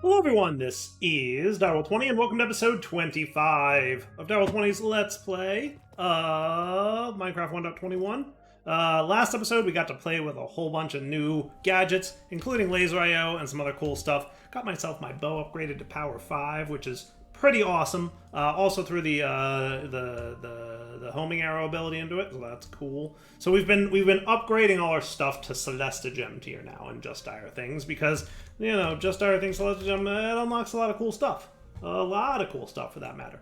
Hello everyone, this is Darwell20 and welcome to episode 25 of Darwell20's Let's Play of Minecraft 1.21. Last episode we got to play with a whole bunch of new gadgets, including laser IO and some other cool stuff. Got myself my bow upgraded to power 5, which is pretty awesome. Also threw the homing arrow ability into it, so that's cool. So we've been upgrading all our stuff to Celestigem tier now and Just Dire Things because, you know, Just Dire Things Celestigem, it unlocks a lot of cool stuff. A lot of cool stuff for that matter.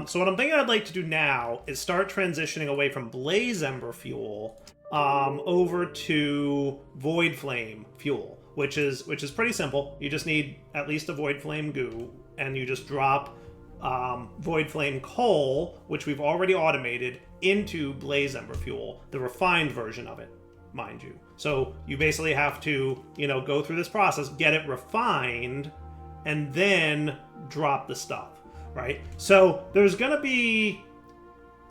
So what I'm thinking I'd like to do now is start transitioning away from Blaze Ember fuel over to Voidflame fuel, which is pretty simple. You just need at least a Voidflame goo, and you just drop Voidflame coal, which we've already automated, into Blaze Ember fuel, the refined version of it, mind you. So you basically have to, you know, go through this process, get it refined, and then drop the stuff, right? So there's gonna be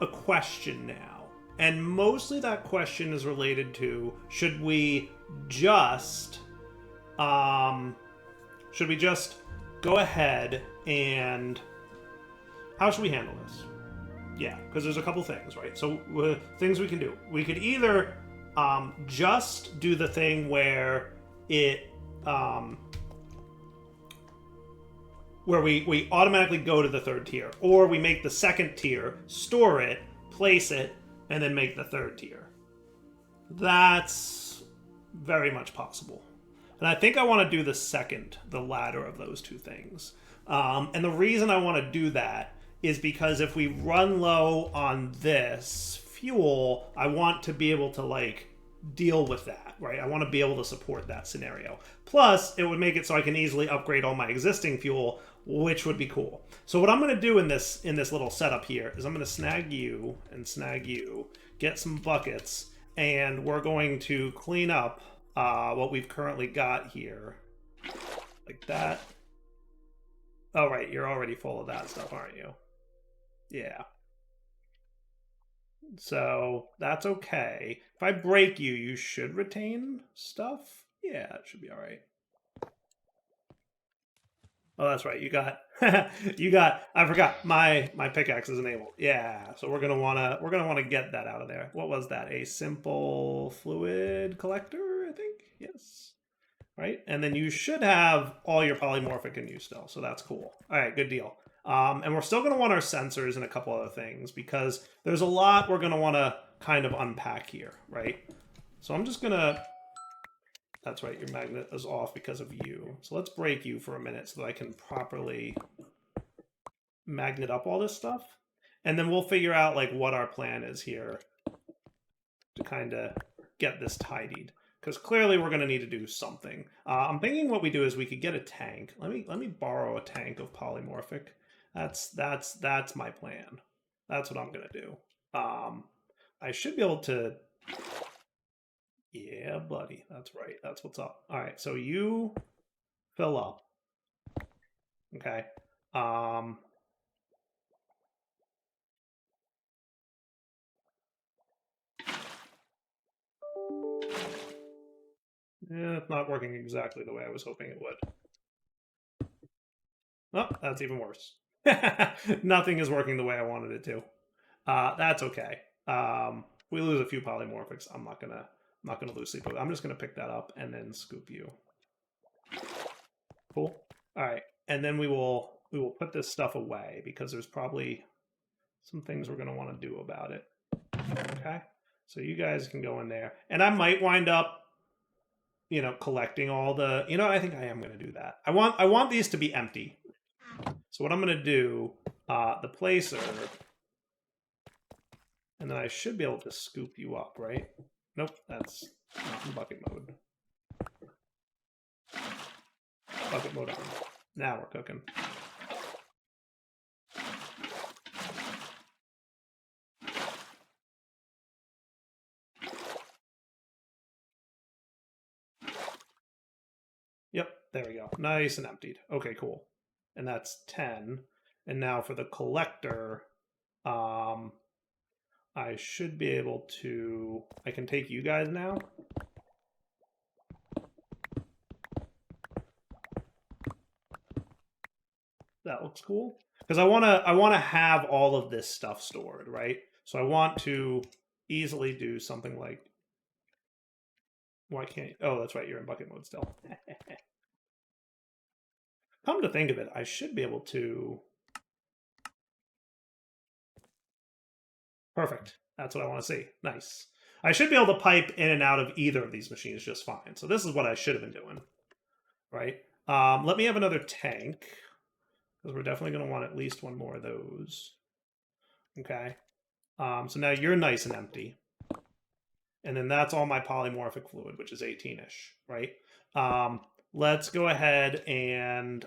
a question now, and mostly that question is related to should we just go ahead and how should we handle this? Yeah, because there's a couple things, right? So things we can do. We could either just do the thing where it where we automatically go to the third tier, or we make the second tier, store it, place it, and then make the third tier. That's very much possible. And I think I want to do the latter of those two things. And the reason I want to do that is because if we run low on this fuel, I want to be able to, like, deal with that, right? I want to be able to support that scenario. Plus, it would make it so I can easily upgrade all my existing fuel, which would be cool. So what I'm going to do in this little setup here is I'm going to snag you and snag you, get some buckets, and we're going to clean up what we've currently got here. Like that. Oh, right, you're already full of that stuff, aren't you? Yeah. So that's okay. If I break you, you should retain stuff. Yeah, it should be all right. Oh, that's right. You got, I forgot my pickaxe is enabled. Yeah, so we're gonna wanna get that out of there. What was that? A simple fluid collector, I think. Yes. Right, and then you should have all your polymorphic in you still, so that's cool. All right, good deal. And we're still going to want our sensors and a couple other things because there's a lot we're going to want to kind of unpack here, right? So I'm just going to... That's right, your magnet is off because of you. So let's break you for a minute so that I can properly magnet up all this stuff. And then we'll figure out, like, what our plan is here to kind of get this tidied. Because clearly we're going to need to do something. I'm thinking what we do is we could get a tank. Let me borrow a tank of polymorphic. That's my plan. That's what I'm going to do. I should be able to... Yeah, buddy. That's right. That's what's up. All right, so you fill up. Okay. Yeah, it's not working exactly the way I was hoping it would. Oh, that's even worse. Nothing is working the way I wanted it to. That's okay. We lose a few polymorphics. I'm not gonna lose sleep. I'm just gonna pick that up and then scoop you. Cool. All right, and then we will put this stuff away because there's probably some things we're gonna want to do about it. Okay, so you guys can go in there, and I might wind up, you know, collecting all the, you know, I think I am going to do that. I want these to be empty. So what I'm going to do, the placer, and then I should be able to scoop you up, right? Nope, that's not in bucket mode. Bucket mode on. Now we're cooking. Yep, there we go. Nice and emptied. Okay, cool. And that's 10. And now for the collector, I should be able to... I can take you guys now. That looks cool. Because I wanna have all of this stuff stored, right? So I want to easily do something like, why can't you? Oh, that's right, you're in bucket mode still. Come to think of it, I should be able to. Perfect. That's what I want to see. Nice. I should be able to pipe in and out of either of these machines just fine. So this is what I should have been doing, right? Let me have another tank, because we're definitely going to want at least one more of those. Okay. So now you're nice and empty. And then that's all my polymorphic fluid, which is 18-ish, right? Let's go ahead and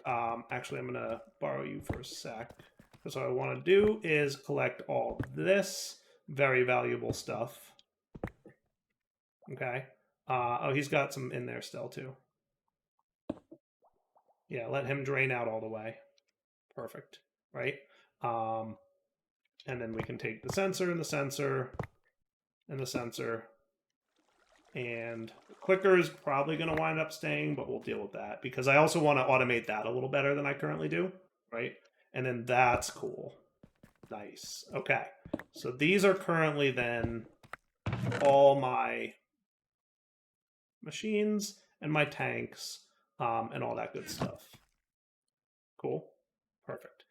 actually, I'm going to borrow you for a sec. Because what I want to do is collect all this very valuable stuff. Okay. Oh, he's got some in there still, too. Yeah, let him drain out all the way. Perfect, right? And then we can take the sensor and the sensor and the sensor. And the clicker is probably going to wind up staying, but we'll deal with that. Because I also want to automate that a little better than I currently do, right? And then that's cool. Nice. Okay. So these are currently then all my machines and my tanks and all that good stuff. Cool. Perfect.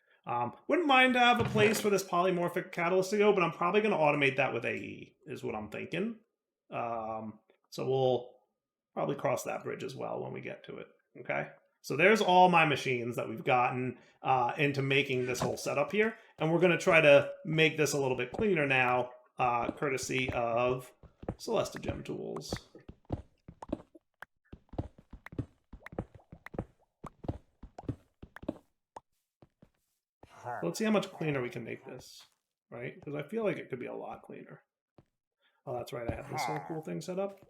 Wouldn't mind to have a place for this polymorphic catalyst to go, but I'm probably going to automate that with AE, is what I'm thinking. So we'll probably cross that bridge as well when we get to it. Okay. So there's all my machines that we've gotten into making this whole setup here. And we're going to try to make this a little bit cleaner now, courtesy of Celestigem tools. Let's see how much cleaner we can make this, right? Because I feel like it could be a lot cleaner. Oh, that's right. I have this whole cool thing set up.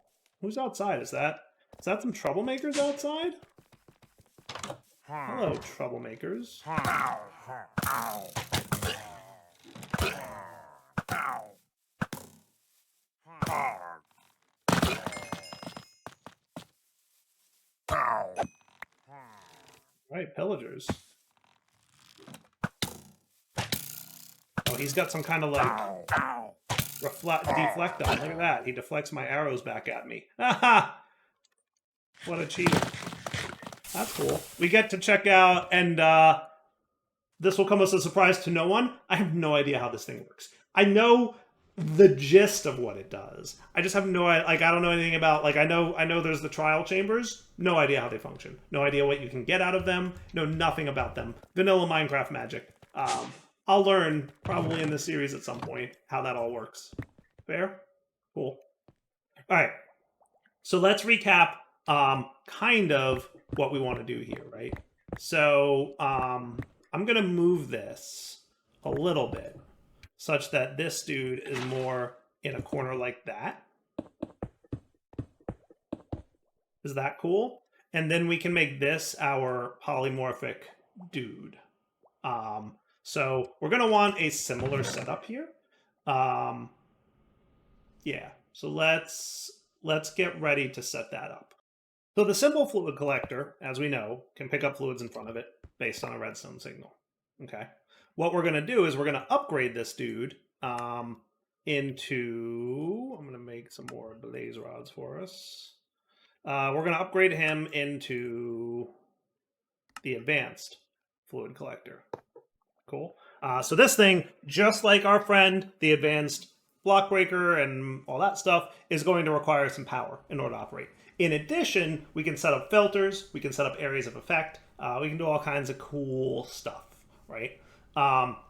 Who's outside? Is that some troublemakers outside? Hello, troublemakers. Right, pillagers. Oh, he's got some kind of like deflect on. Look at that. He deflects my arrows back at me. Haha! What a cheater. That's cool. We get to check out, and this will come as a surprise to no one. I have no idea how this thing works. I know the gist of what it does. I just have no idea. Like, I don't know anything about, like, I know there's the trial chambers. No idea how they function. No idea what you can get out of them. Know nothing about them. Vanilla Minecraft magic. I'll learn probably in this series at some point how that all works. Fair? Cool. All right. So let's recap kind of what we want to do here, right? So I'm going to move this a little bit such that this dude is more in a corner like that. Is that cool? And then we can make this our polymorphic dude. So we're going to want a similar setup here. Yeah, so let's get ready to set that up. So the simple fluid collector, as we know, can pick up fluids in front of it based on a redstone signal. Okay. What we're going to do is we're going to upgrade this dude into... I'm going to make some more blaze rods for us. We're going to upgrade him into the advanced fluid collector. Cool. So this thing, just like our friend, the advanced block breaker and all that stuff, is going to require some power in order to operate. In addition, we can set up filters, we can set up areas of effect, we can do all kinds of cool stuff, right?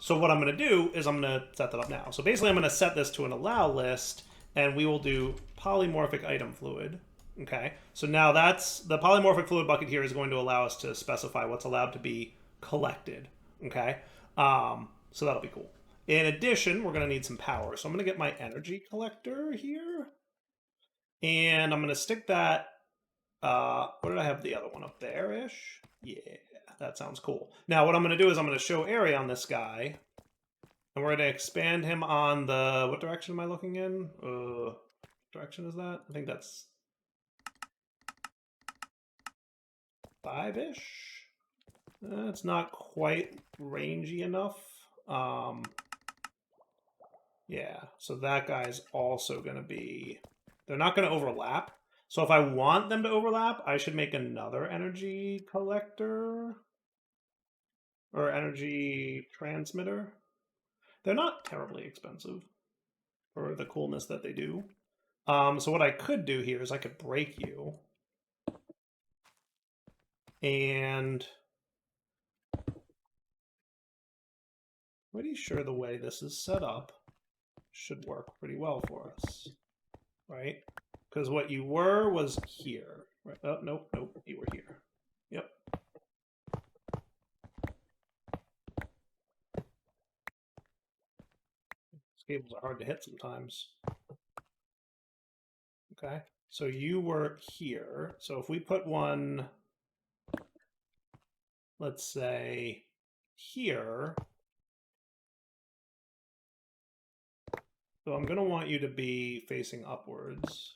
So what I'm going to do is I'm going to set that up now. So basically I'm going to set this to an allow list, and we will do polymorphic item fluid. Okay, so now that's the polymorphic fluid bucket here is going to allow us to specify what's allowed to be collected. Okay, so that'll be cool. In addition, we're going to need some power. So I'm going to get my energy collector here. And I'm going to stick that, where did I have the other one? Up there-ish? Yeah, that sounds cool. Now what I'm going to do is I'm going to show area on this guy. And we're going to expand him on the, what direction am I looking in? What direction is that? I think that's 5-ish. It's not quite rangy enough. Yeah, so that guy's also going to be... They're not going to overlap. So if I want them to overlap, I should make another energy collector or energy transmitter. They're not terribly expensive for the coolness that they do. So what I could do here is I could break you. And pretty sure the way this is set up should work pretty well for us, right? Because what you were was here. Right? Oh, nope, you were here. Yep. These cables are hard to hit sometimes. Okay, so you were here. So if we put one, let's say, here, so I'm going to want you to be facing upwards.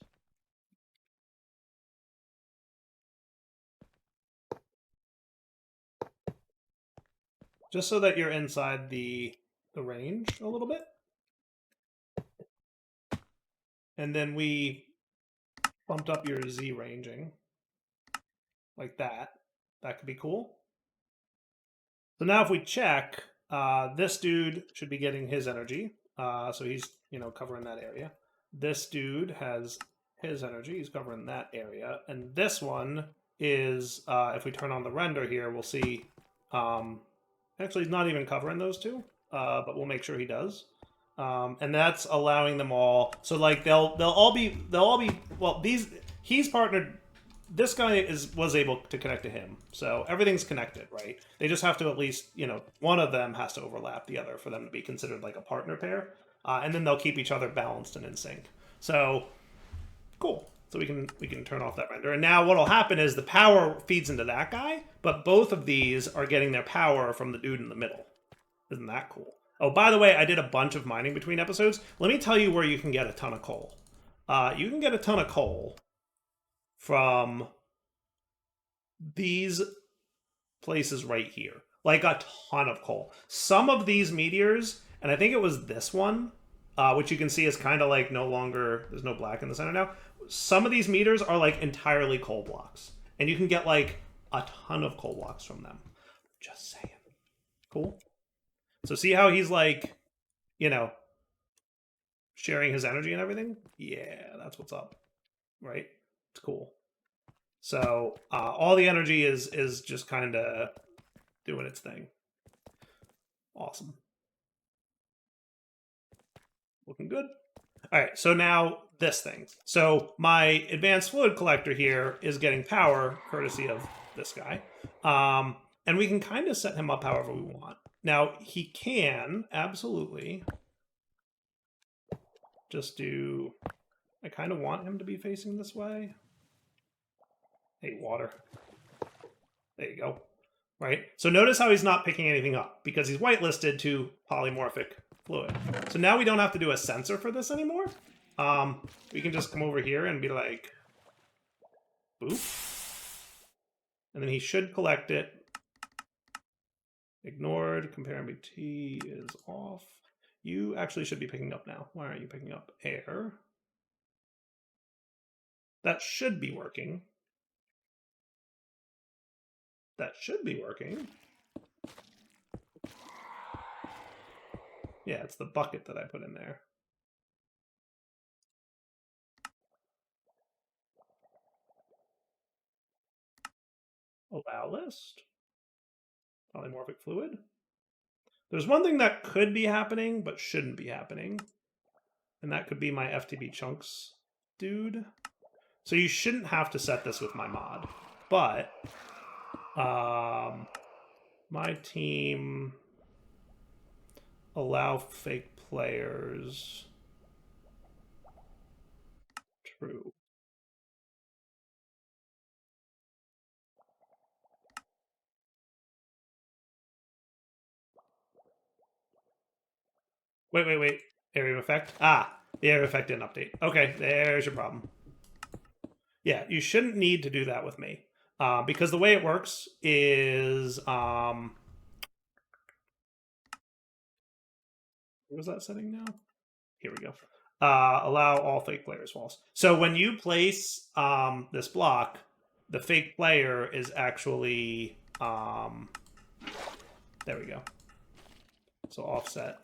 Just so that you're inside the range a little bit. And then we bumped up your Z ranging like that. That could be cool. So now if we check, this dude should be getting his energy. So he's, covering that area. This dude has his energy. He's covering that area. And this one is, if we turn on the render here, we'll see, actually he's not even covering those two, but we'll make sure he does. And that's allowing them all. So like they'll all be well, he's partnered. This guy was able to connect to him, so everything's connected, right? They just have to at least, one of them has to overlap the other for them to be considered like a partner pair, and then they'll keep each other balanced and in sync. So cool. So we can turn off that render, and now what'll happen is the power feeds into that guy, but both of these are getting their power from the dude in the middle. Isn't that cool? Oh, by the way, I did a bunch of mining between episodes. Let me tell you where you can get a ton of coal. You can get a ton of coal from these places right here. Like a ton of coal. Some of these meteors, and I think it was this one, which you can see is kind of like no longer, there's no black in the center now. Some of these meters are like entirely coal blocks. And you can get like a ton of coal blocks from them. Just saying. Cool. So see how he's like, sharing his energy and everything? Yeah, that's what's up. Right? It's cool. So all the energy is just kind of doing its thing. Awesome. Looking good. All right, so now this thing. So my advanced fluid collector here is getting power courtesy of this guy. And we can kind of set him up however we want. Now, he can absolutely just do... I kind of want him to be facing this way. Hey, water. There you go. Right? So notice how he's not picking anything up because he's whitelisted to polymorphic fluid. So now we don't have to do a sensor for this anymore. We can just come over here and be like, boop. And then he should collect it. Ignored, compare MBT is off. You actually should be picking up now. Why aren't you picking up air? That should be working. That should be working. Yeah, it's the bucket that I put in there. Allow list. Polymorphic fluid. There's one thing that could be happening, but shouldn't be happening. And that could be my FTB chunks dude. So you shouldn't have to set this with my mod. But my team allow fake players. True. Wait. Area of effect? Ah, the area of effect didn't update. Okay, there's your problem. Yeah, you shouldn't need to do that with me. because the way it works is what was that setting now? Here we go. Allow all fake players false. So when you place this block, the fake player is actually there we go. So offset.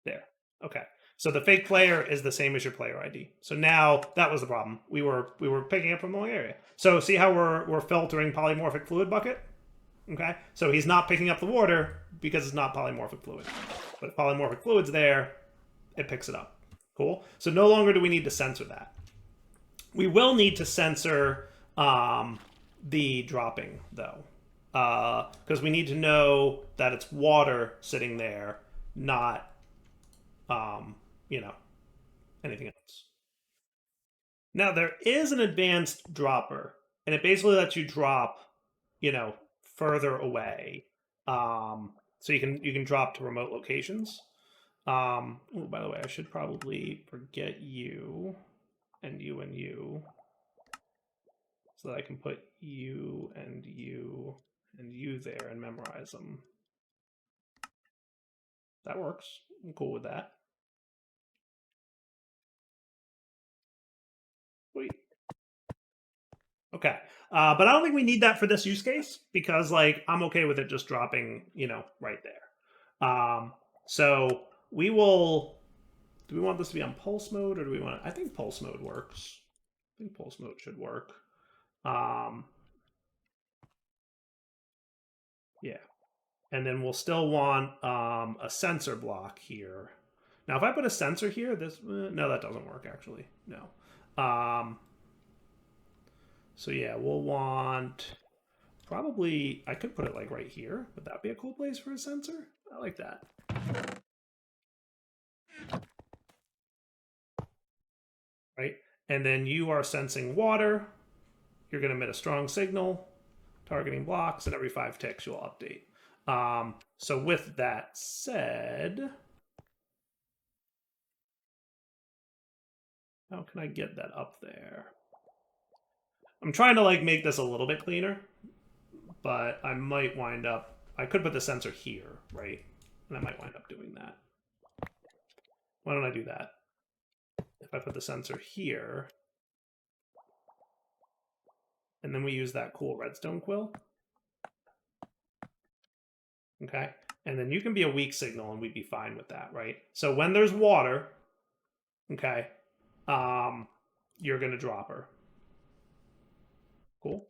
There. Okay. So the fake player is the same as your player ID. So now that was the problem. We were picking up from the wrong area. So see how we're filtering polymorphic fluid bucket? Okay. So he's not picking up the water because it's not polymorphic fluid. But if polymorphic fluid's there, it picks it up. Cool. So no longer do we need to censor that. We will need to censor the dropping though, because we need to know that it's water sitting there, not you know, anything else. Now there is an advanced dropper, and it basically lets you drop, further away. So you can drop to remote locations. Oh, by the way, I should probably forget you and you and you, so that I can put you and you and you there and memorize them. That works. I'm cool with that. Sweet. Okay. But I don't think we need that for this use case because, like, I'm okay with it just dropping, right there. So we will. Do we want this to be on pulse mode or do we want? I think pulse mode works. I think pulse mode should work. Yeah. And then we'll still want a sensor block here. Now, if I put a sensor here, no, that doesn't work actually. No. So yeah, we'll want probably, I could put it like right here. Would that be a cool place for a sensor? I like that. Right? And then you are sensing water. You're going to emit a strong signal, targeting blocks, and every 5 ticks you'll update. So with that said, how can I get that up there? I'm trying to like make this a little bit cleaner, but I might wind up, I could put the sensor here, right? And I might wind up doing that. Why don't I do that? If I put the sensor here, and then we use that cool redstone quill. Okay. And then you can be a weak signal and we'd be fine with that, right? So when there's water, okay, you're going to drop her. Cool.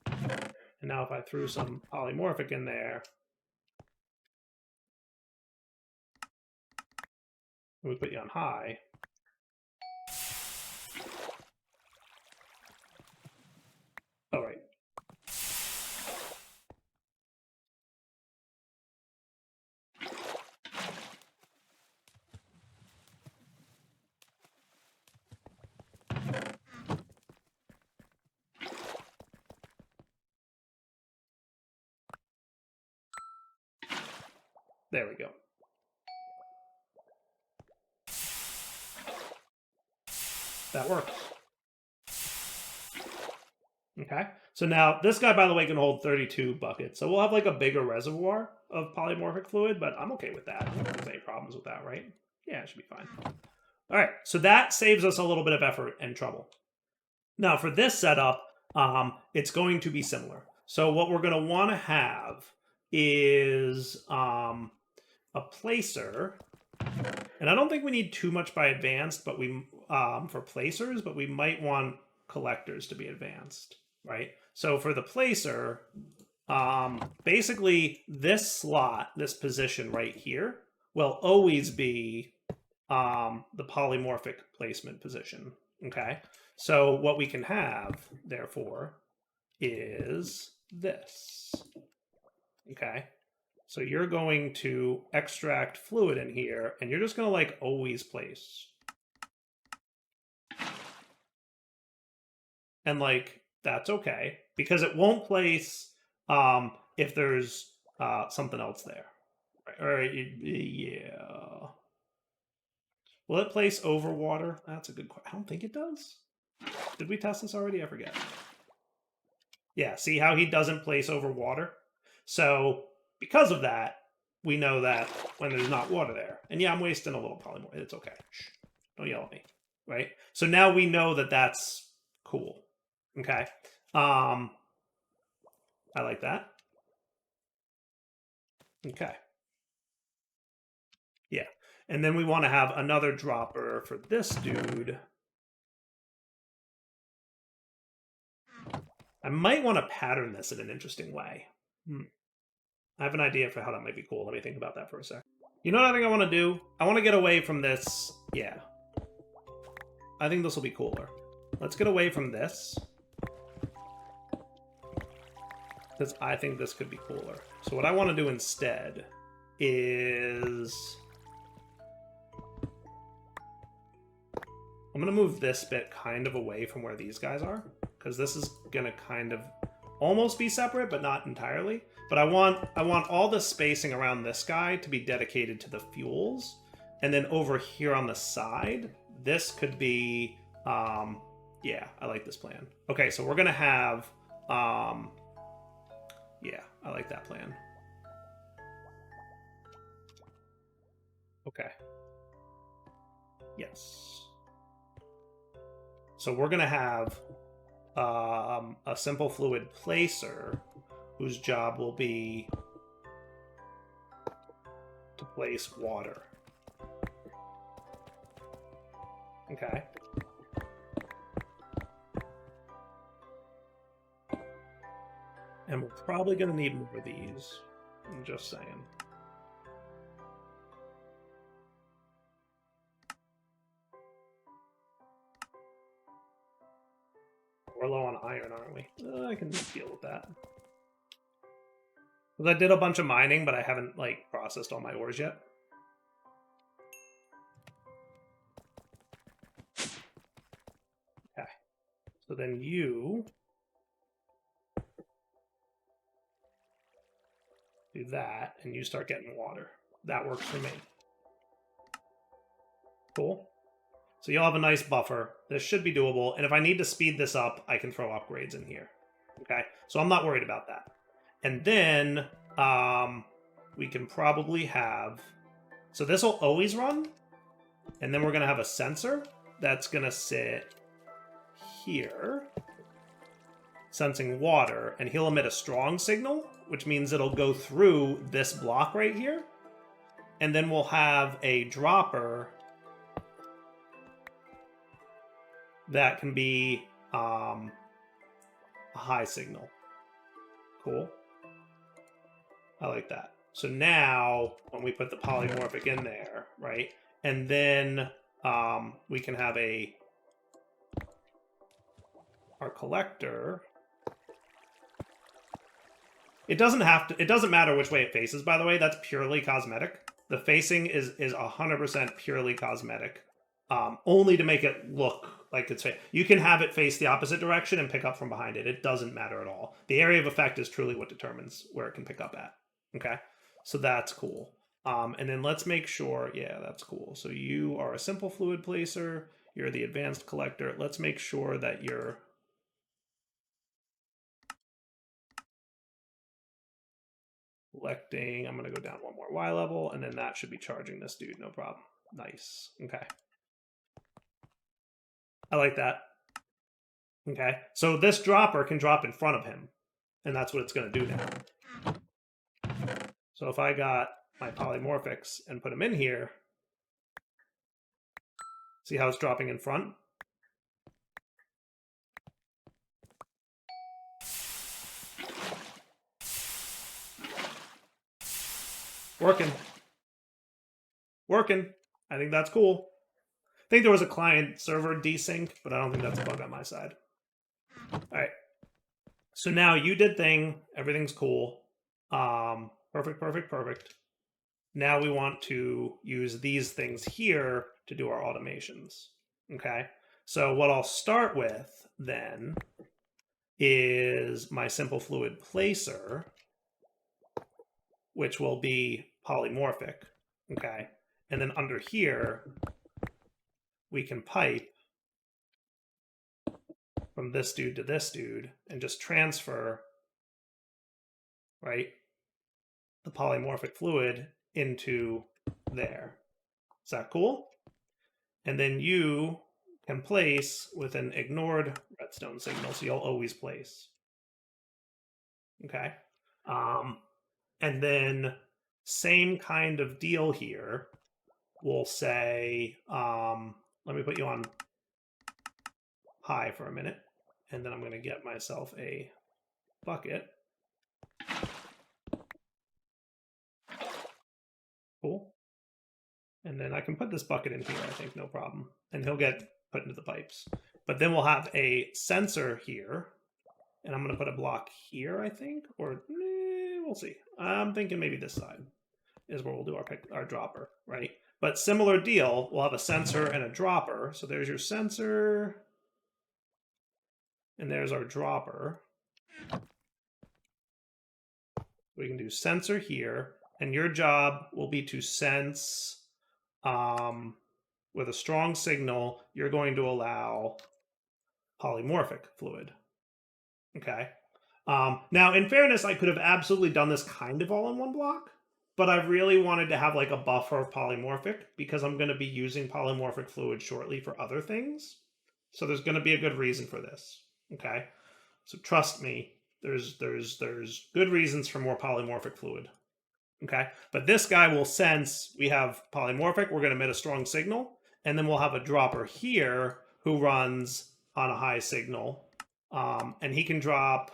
And now if I threw some polymorphic in there, and we put you on high, oh, right. There we go. That works. Okay. So now this guy, by the way, can hold 32 buckets. So we'll have like a bigger reservoir of polymorphic fluid, but I'm okay with that. I don't think there's any problems with that, right? Yeah, it should be fine. All right. So that saves us a little bit of effort and trouble. Now for this setup, it's going to be similar. So what we're going to want to have is a placer. And I don't think we need too much by advanced, but we for placers, but we might want collectors to be advanced, right? So for the placer, basically this slot, this position right here, will always be the polymorphic placement position, okay? So what we can have, therefore, is this, okay? So you're going to extract fluid in here, and you're just going to like always place. And like, that's okay, because it won't place if there's something else there. Or, yeah. Will it place over water? That's a good question. I don't think it does. Did we test this already? I forget. Yeah, see how he doesn't place over water? So because of that, we know that when there's not water there. And yeah, I'm wasting a little polymorph. It's okay. Shh. Don't yell at me. Right? So now we know that that's cool. Okay. I like that. Okay. Yeah. And then we want to have another dropper for this dude. I might want to pattern this in an interesting way. I have an idea for how that might be cool. Let me think about that for a sec. You know what I think I want to do? I want to get away from this. Yeah. I think this will be cooler. Let's get away from this. Because I think this could be cooler. So what I want to do instead is... I'm going to move this bit kind of away from where these guys are. Because this is going to kind of almost be separate, but not entirely. But I want all the spacing around this guy to be dedicated to the fuels. And then over here on the side, this could be... yeah, I like this plan. Okay, so we're going to have... yeah, I like that plan. Okay. Yes. So we're going to have a simple fluid placer whose job will be to place water. Okay. And we're probably going to need more of these. I'm just saying. We're low on iron, aren't we? I can deal with that. Because I did a bunch of mining, but I haven't, like, processed all my ores yet. Okay. So then you... do that, and you start getting water. That works for me. Cool. So you'll have a nice buffer. This should be doable, and if I need to speed this up, I can throw upgrades in here. Okay? So I'm not worried about that. And then we can probably have... So this will always run, and then we're going to have a sensor that's going to sit here, sensing water, and he'll emit a strong signal, which means it'll go through this block right here, and then we'll have a dropper that can be a high signal. Cool. I like that. So now, when we put the polymorphic in there, right, and then we can have our collector. It doesn't matter which way it faces, by the way. That's purely cosmetic. The facing is 100% purely cosmetic. Only to make it look like it's face. You can have it face the opposite direction and pick up from behind it. It doesn't matter at all. The area of effect is truly what determines where it can pick up at. Okay? So that's cool. And then let's make sure, yeah, that's cool. So you are a simple fluid placer. You're the advanced collector. Let's make sure that you're... collecting. I'm going to go down one more Y level, and then that should be charging this dude. No problem. Nice. Okay. I like that. Okay. So this dropper can drop in front of him, and that's what it's going to do now. So if I got my polymorphics and put them in here, see how it's dropping in front? Working. Working. I think that's cool. I think there was a client-server desync, but I don't think that's a bug on my side. All right. So now you did thing. Everything's cool. Perfect, perfect, perfect. Now we want to use these things here to do our automations. Okay. So what I'll start with then is my simple fluid placer, which will be polymorphic. Okay. And then under here, we can pipe from this dude to this dude and just transfer, right, the polymorphic fluid into there. Is that cool? And then you can place with an ignored redstone signal, so you'll always place. Okay. And then same kind of deal here. We'll say, let me put you on high for a minute, and then I'm going to get myself a bucket. Cool. And then I can put this bucket in here, I think, no problem. And he'll get put into the pipes. But then we'll have a sensor here. And I'm going to put a block here, I think. Or we'll see. I'm thinking maybe this side is where we'll do our dropper, right? But similar deal, we'll have a sensor and a dropper. So there's your sensor. And there's our dropper. We can do sensor here. And your job will be to sense with a strong signal, you're going to allow polymorphic fluid. Okay. Now, in fairness, I could have absolutely done this kind of all in one block, but I really wanted to have like a buffer of polymorphic because I'm going to be using polymorphic fluid shortly for other things. So there's going to be a good reason for this. Okay. So trust me, there's good reasons for more polymorphic fluid. Okay. But this guy will sense we have polymorphic. We're going to emit a strong signal. And then we'll have a dropper here who runs on a high signal. And he can drop,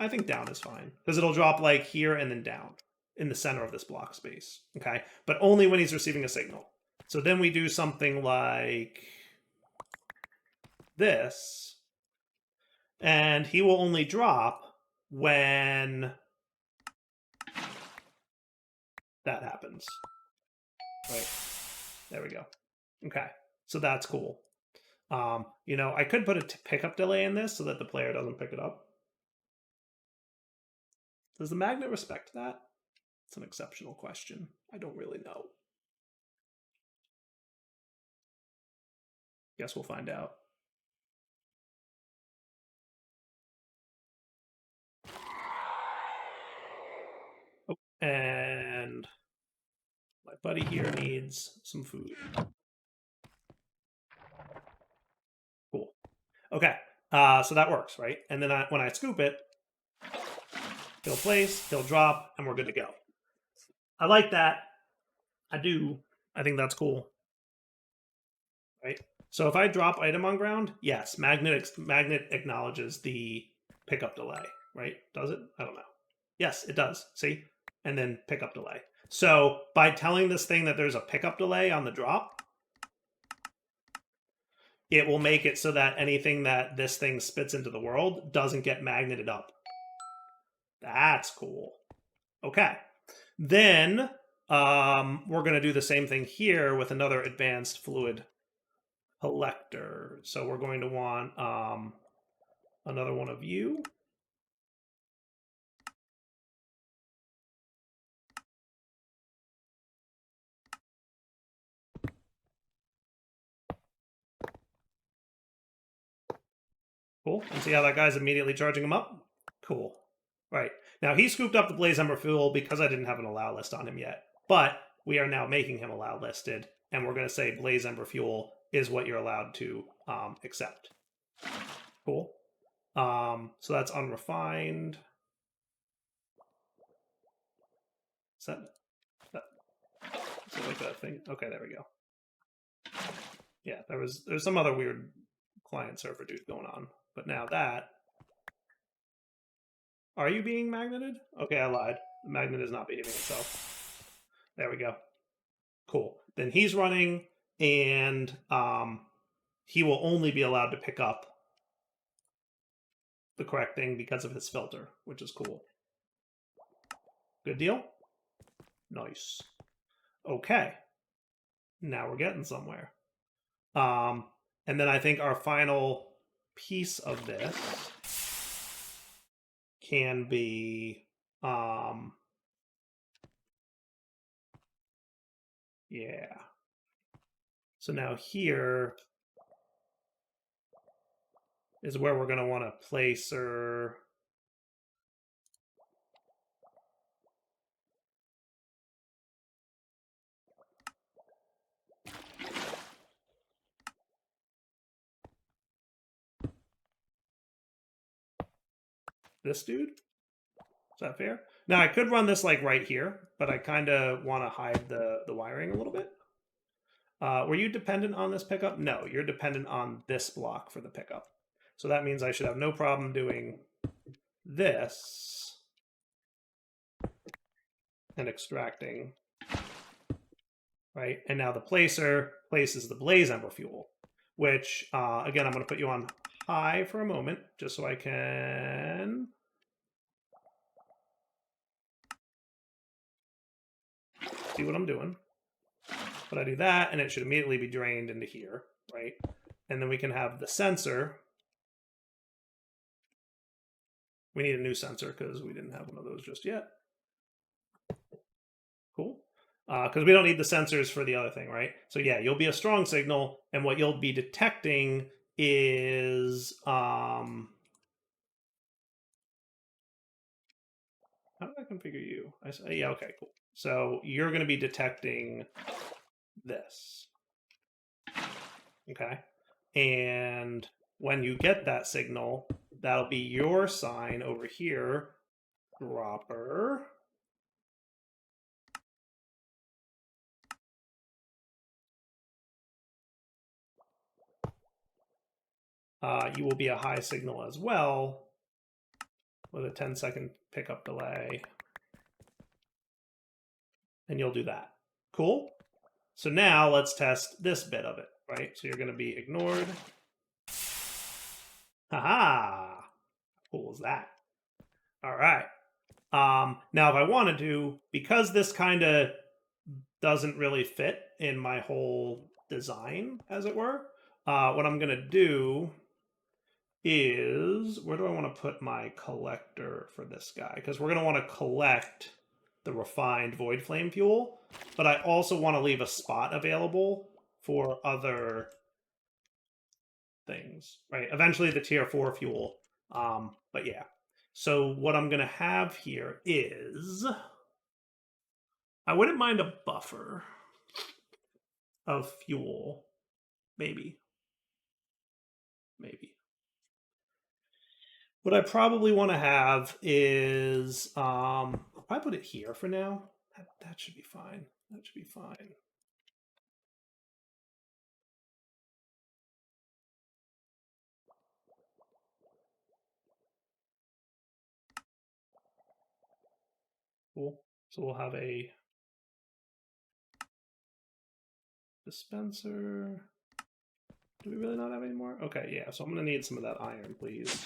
I think down is fine. Because it'll drop like here and then down in the center of this block space. Okay. But only when he's receiving a signal. So then we do something like this. And he will only drop when that happens. Right. There we go. Okay. So that's cool. You know, I could put a pickup delay in this so that the player doesn't pick it up. Does the magnet respect that? It's an exceptional question. I don't really know. Guess we'll find out. Oh, and my buddy here needs some food. Cool. Okay, so that works, right? And then when I scoop it, he'll place, he'll drop, and we're good to go. I like that. I do. I think that's cool. Right? So if I drop item on ground, yes, magnet acknowledges the pickup delay, right? Does it? I don't know. Yes, it does. See? And then pickup delay. So by telling this thing that there's a pickup delay on the drop, it will make it so that anything that this thing spits into the world doesn't get magneted up. That's cool. Okay. Then we're going to do the same thing here with another advanced fluid collector. So we're going to want another one of you. Cool. And see how that guy's immediately charging him up? Cool. Right. Now he scooped up the Blaze Ember Fuel because I didn't have an allow list on him yet. But we are now making him allow listed. And we're going to say Blaze Ember Fuel is what you're allowed to accept. Cool. So that's unrefined. Is that like that thing? Okay, there we go. Yeah, there's some other weird client server dude going on. But now that... Are you being magneted? Okay, I lied. The magnet is not behaving itself. There we go. Cool. Then he's running, and he will only be allowed to pick up the correct thing because of his filter, which is cool. Good deal? Nice. Okay. Now we're getting somewhere. And then I think our final piece of this can be yeah. So now here is where we're going to want to place her. This dude? Is that fair? Now I could run this like right here, but I kind of want to hide the wiring a little bit. Were you dependent on this pickup? No, you're dependent on this block for the pickup. So that means I should have no problem doing this and extracting, right? And now the placer places the blaze ember fuel, which, again, I'm going to put you on high for a moment, just so I can see what I'm doing. But I do that, and it should immediately be drained into here, right? And then we can have the sensor. We need a new sensor because we didn't have one of those just yet. Cool. Because we don't need the sensors for the other thing, right? So yeah, you'll be a strong signal, and what you'll be detecting is how do I configure you? Yeah, okay, cool. So you're going to be detecting this. Okay. And when you get that signal, that'll be your sign over here, dropper. You will be a high signal as well with a 10-second pickup delay. And you'll do that. Cool? So now let's test this bit of it, right? So you're going to be ignored. Haha! How cool is that? All right. Now, if I wanted to, because this kind of doesn't really fit in my whole design, as it were, what I'm going to do is, where do I want to put my collector for this guy? Because we're going to want to collect the refined Voidflame fuel, but I also want to leave a spot available for other things, right? Eventually the tier 4 fuel. But yeah. So what I'm going to have here is, I wouldn't mind a buffer of fuel. Maybe. What I probably want to have is, I'll probably put it here for now. That should be fine. That should be fine. Cool. So we'll have a dispenser. Do we really not have any more? Okay, yeah. So I'm going to need some of that iron, please.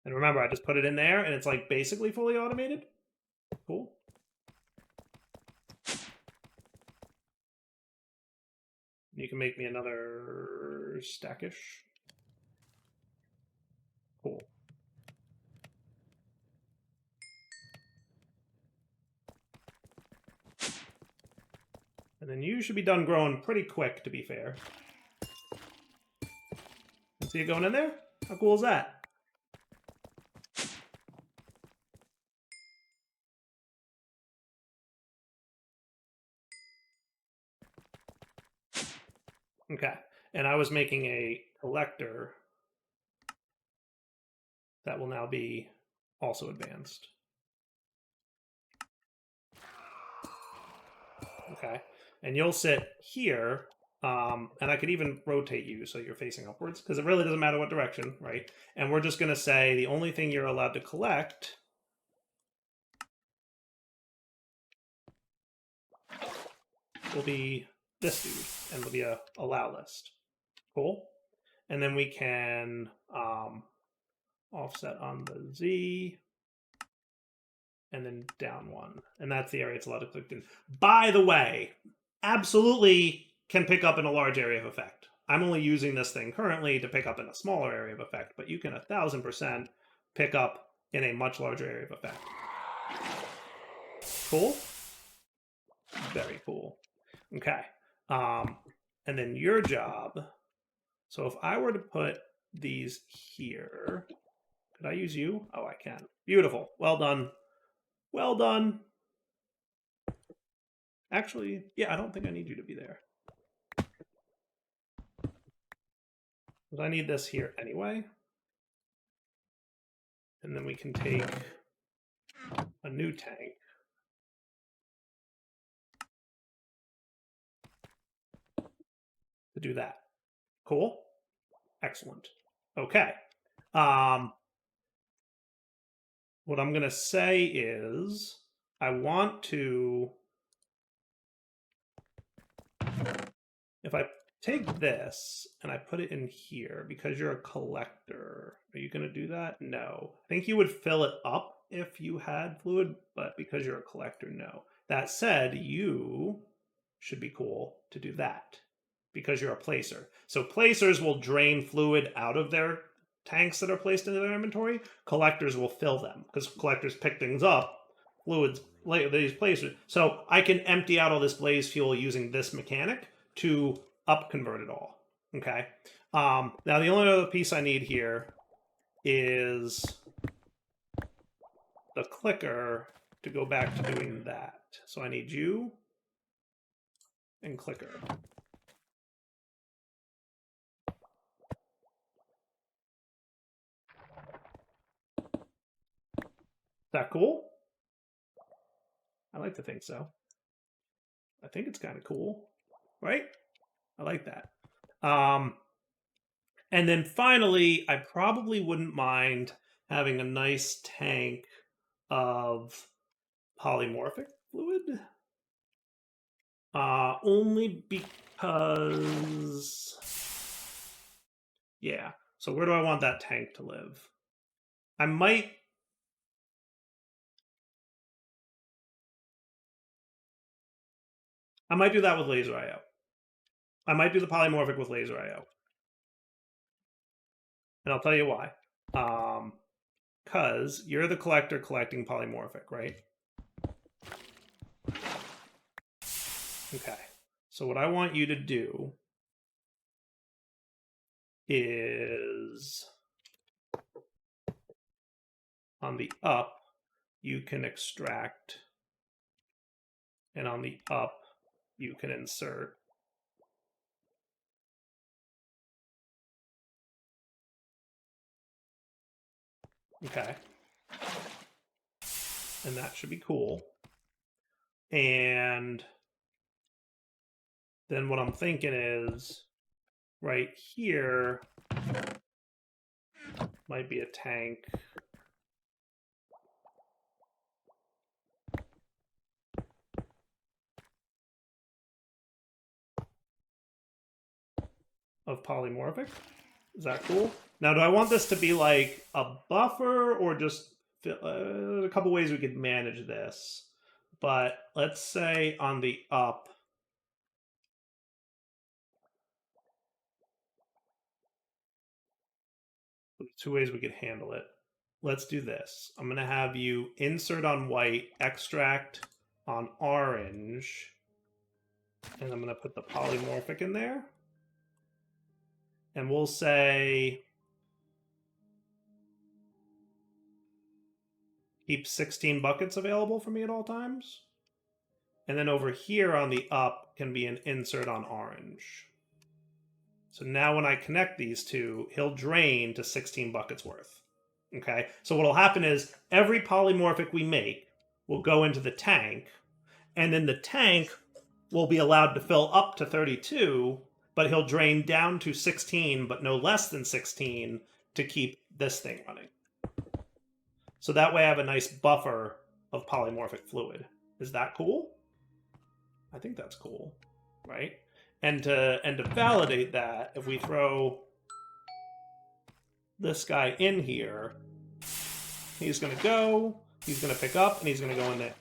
And remember, I just put it in there, and it's like basically fully automated. Cool. You can make me another stackish. Cool. And then you should be done growing pretty quick, to be fair. See it going in there? How cool is that? Okay, and I was making a collector that will now be also advanced. Okay, and you'll sit here, and I could even rotate you so you're facing upwards, because it really doesn't matter what direction, right? And we're just going to say the only thing you're allowed to collect will be this dude, and it'll be a allow list. Cool. And then we can offset on the Z, and then down one. And that's the area it's allowed to click in. By the way, absolutely can pick up in a large area of effect. I'm only using this thing currently to pick up in a smaller area of effect, but you can 1000% pick up in a much larger area of effect. Cool? Very cool. Okay. And then your job. So if I were to put these here, could I use you? Oh, I can. Beautiful. Well done. Well done. Actually, yeah, I don't think I need you to be there. But I need this here anyway. And then we can take a new tank. To do that. Cool? Excellent. Okay. What I'm going to say is I want to, if I take this and I put it in here, because you're a collector, are you going to do that? No. I think you would fill it up if you had fluid, but because you're a collector, no. That said, you should be cool to do that because you're a placer. So placers will drain fluid out of their tanks that are placed into their inventory. Collectors will fill them because collectors pick things up. Fluids, these placers. So I can empty out all this blaze fuel using this mechanic to up convert it all. Okay. Now the only other piece I need here is the clicker to go back to doing that. So I need you and clicker. Is that cool? I like to think so. I think it's kind of cool, right? I like that. And then finally, I probably wouldn't mind having a nice tank of polymorphic fluid. Only because... Yeah. So where do I want that tank to live? I might... do that with laser IO. I might do the polymorphic with laser IO. And I'll tell you why. Because you're the collector collecting polymorphic, right? Okay. So what I want you to do is on the up, you can extract, and on the up, you can insert. Okay. And that should be cool. And then what I'm thinking is right here might be a tank. Of polymorphic. Is that cool? Now, do I want this to be like a buffer or just a couple ways we could manage this? But let's say on the up, two ways we could handle it. Let's do this. I'm going to have you insert on white, extract on orange, and I'm going to put the polymorphic in there. And we'll say keep 16 buckets available for me at all times. And then over here on the up can be an insert on orange. So now when I connect these two, he'll drain to 16 buckets worth. Okay, so what'll happen is every polymorphic we make will go into the tank, and then the tank will be allowed to fill up to 32, but he'll drain down to 16, but no less than 16 to keep this thing running. So that way I have a nice buffer of polymorphic fluid. Is that cool? I think that's cool, right? And to validate that, if we throw this guy in here, he's going to go, he's going to pick up, and he's going to go in there.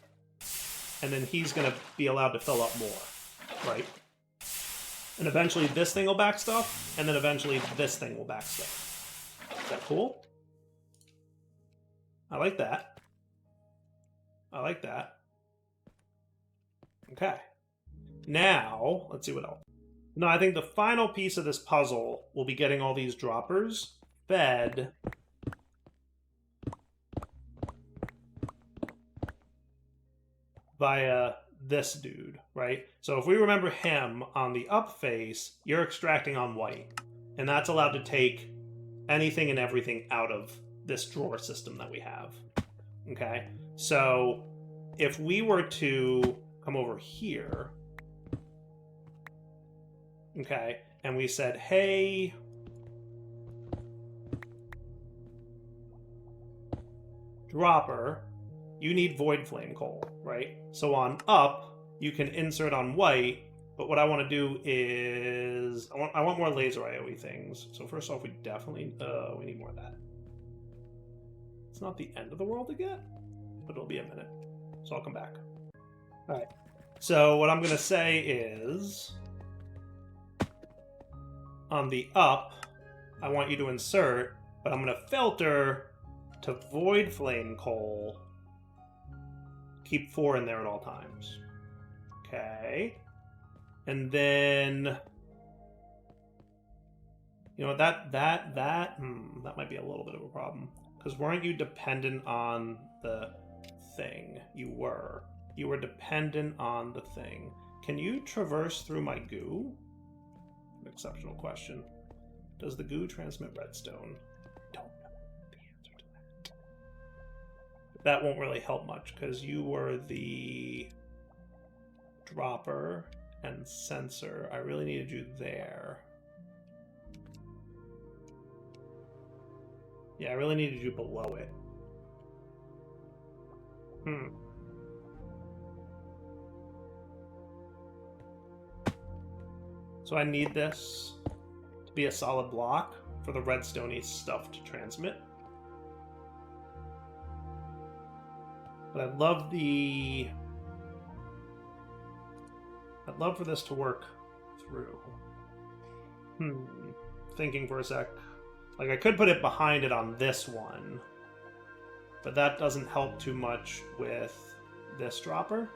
And then he's going to be allowed to fill up more, right? And eventually this thing will back stuff, and then eventually this thing will back stuff. Is that cool? I like that. I like that. Okay. Now, let's see what else. No, I think the final piece of this puzzle will be getting all these droppers fed via this dude, right? So if we remember him on the up face, you're extracting on white. And that's allowed to take anything and everything out of this drawer system that we have. Okay? So if we were to come over here, okay, and we said, hey, dropper, you need Voidflame coal, right? So on up, you can insert on white, but what I want to do is I want more laser AoE things. So first off, we definitely we need more of that. It's not the end of the world to get, but it'll be a minute. So I'll come back. All right. So what I'm going to say is on the up, I want you to insert, but I'm going to filter to Voidflame coal. Keep 4 in there at all times. Okay. And then, you know, that might be a little bit of a problem. Because weren't you dependent on the thing? You were. You were dependent on the thing. Can you traverse through my goo? An exceptional question. Does the goo transmit redstone? Don't know the answer to that. That won't really help much, because you were the dropper and sensor. I really needed you there. Yeah, I really needed you below it. So I need this to be a solid block for the redstone-y stuff to transmit. But I'd love for this to work through. Thinking for a sec. Like, I could put it behind it on this one, but that doesn't help too much with this dropper,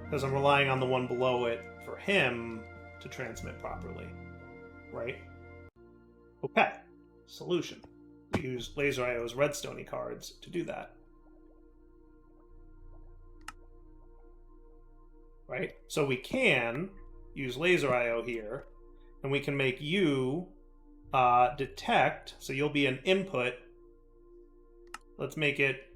because I'm relying on the one below it for him to transmit properly, right? Okay, solution. We use Laser IO's redstone-y cards to do that. Right? So we can use Laser IO here, and we can make you detect, so you'll be an input. Let's make it,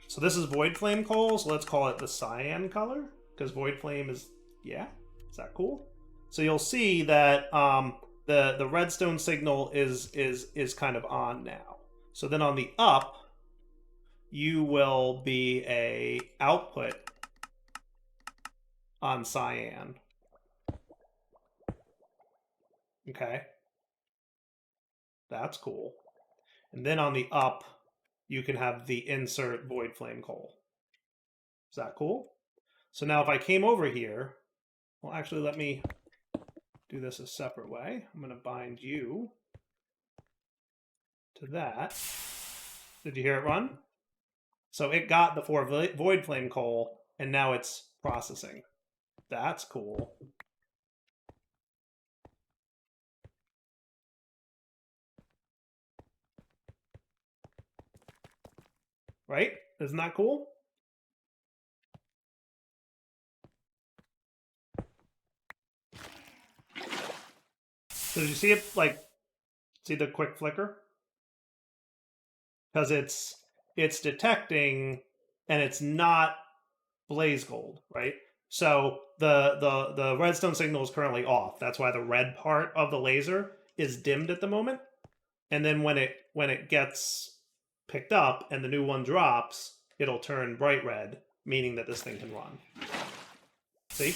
so this is Voidflame coal, so let's call it the cyan color, because Voidflame is, yeah, is that cool? So you'll see that the redstone signal is kind of on now. So then on the up, you will be a output on cyan. Okay. That's cool. And then on the up, you can have the insert Voidflame coal. Is that cool? So now if I came over here, well, actually, let me do this a separate way. I'm going to bind you to that. Did you hear it run? So it got the 4 Voidflame coal, and now it's processing. That's cool. Right? Isn't that cool? So did you see it, like, see the quick flicker? Because it's detecting, and it's not blaze gold, right? So the redstone signal is currently off. That's why the red part of the laser is dimmed at the moment. And then when it gets picked up and the new one drops, it'll turn bright red, meaning that this thing can run. See?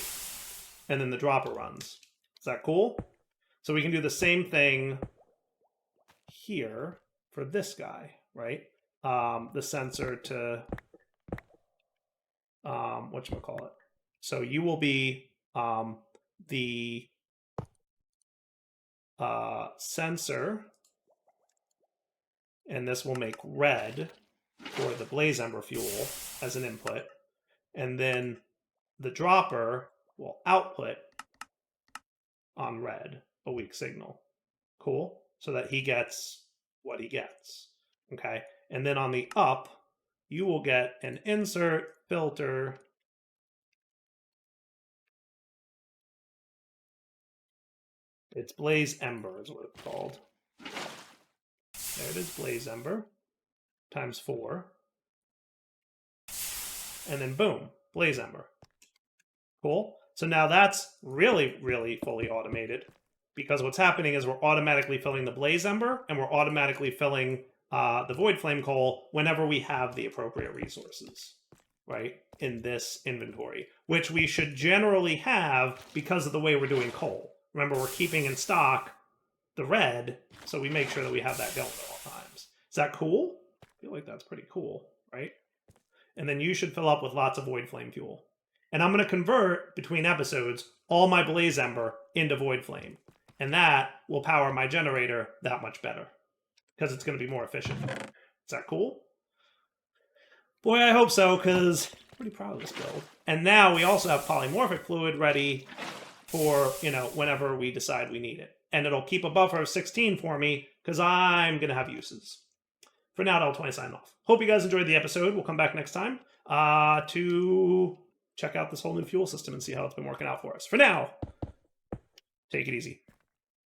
And then the dropper runs. Is that cool? So we can do the same thing here for this guy, right? The sensor to whatchamacallit. So you will be the sensor, and this will make red for the blaze ember fuel as an input. And then the dropper will output on red a weak signal. Cool? So that he gets what he gets. Okay? And then on the up, you will get an insert filter It's Blaze Ember is what it's called. There it is, Blaze Ember, times 4. And then boom, Blaze Ember. Cool. So now that's really, really fully automated because what's happening is we're automatically filling the Blaze Ember and we're automatically filling the Voidflame coal whenever we have the appropriate resources, right, in this inventory, which we should generally have because of the way we're doing coal. Remember, we're keeping in stock the red, so we make sure that we have that going at all times. Is that cool? I feel like that's pretty cool, right? And then you should fill up with lots of Voidflame fuel. And I'm going to convert, between episodes, all my Blaze Ember into Voidflame. And that will power my generator that much better, because it's going to be more efficient. Is that cool? Boy, I hope so, because I'm pretty proud of this build. And now we also have polymorphic fluid ready for, whenever we decide we need it. And it'll keep a buffer of 16 for me, because I'm going to have uses. For now, L20 sign off. Hope you guys enjoyed the episode. We'll come back next time to check out this whole new fuel system and see how it's been working out for us. For now, take it easy.